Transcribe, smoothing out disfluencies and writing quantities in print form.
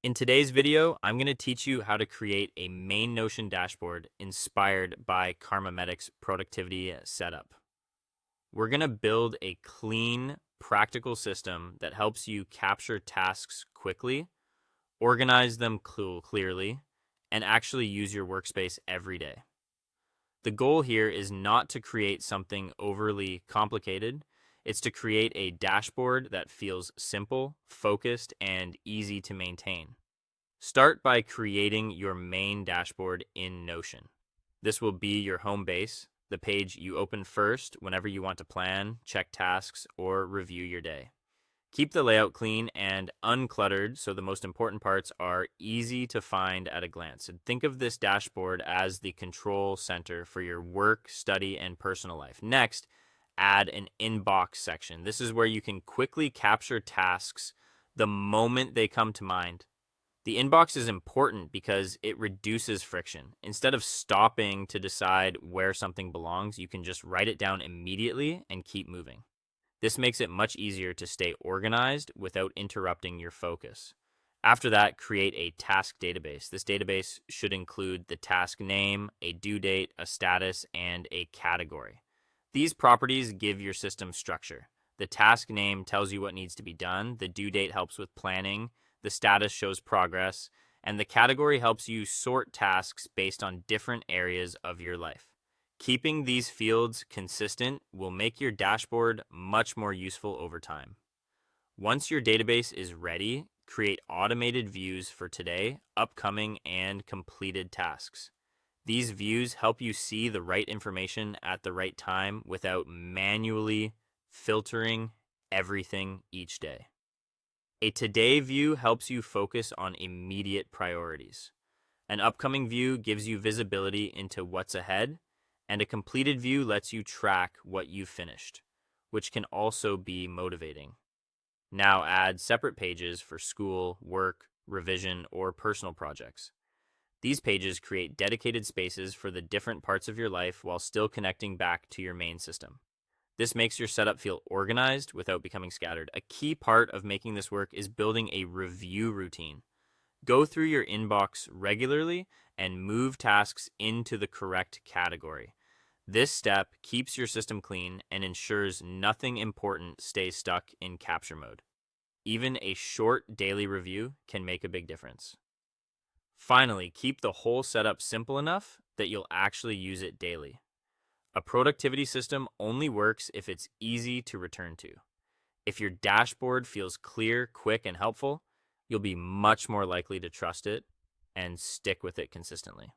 In today's video, I'm going to teach you how to create a main Notion dashboard inspired by Kharma Medic's productivity setup. We're going to build a clean, practical system that helps you capture tasks quickly, organize them clearly, and actually use your workspace every day. The goal here is not to create something overly complicated. It's to create a dashboard that feels simple, focused, and easy to maintain. Start by creating your main dashboard in Notion. This will be your home base, the page you open first whenever you want to plan, check tasks, or review your day. Keep the layout clean and uncluttered so the most important parts are easy to find at a glance. And think of this dashboard as the control center for your work, study, and personal life. Next, add an inbox section. This is where you can quickly capture tasks the moment they come to mind. The inbox is important because it reduces friction. Instead of stopping to decide where something belongs, you can just write it down immediately and keep moving. This makes it much easier to stay organized without interrupting your focus. After that, create a task database. This database should include the task name, a due date, a status, and a category. These properties give your system structure. The task name tells you what needs to be done, the due date helps with planning, the status shows progress, and the category helps you sort tasks based on different areas of your life. Keeping these fields consistent will make your dashboard much more useful over time. Once your database is ready, create automated views for today, upcoming, and completed tasks. These views help you see the right information at the right time without manually filtering everything each day. A today view helps you focus on immediate priorities. An upcoming view gives you visibility into what's ahead, and a completed view lets you track what you've finished, which can also be motivating. Now add separate pages for school, work, revision, or personal projects. These pages create dedicated spaces for the different parts of your life while still connecting back to your main system. This makes your setup feel organized without becoming scattered. A key part of making this work is building a review routine. Go through your inbox regularly and move tasks into the correct category. This step keeps your system clean and ensures nothing important stays stuck in capture mode. Even a short daily review can make a big difference. Finally, keep the whole setup simple enough that you'll actually use it daily. A productivity system only works if it's easy to return to. If your dashboard feels clear, quick, and helpful, you'll be much more likely to trust it and stick with it consistently.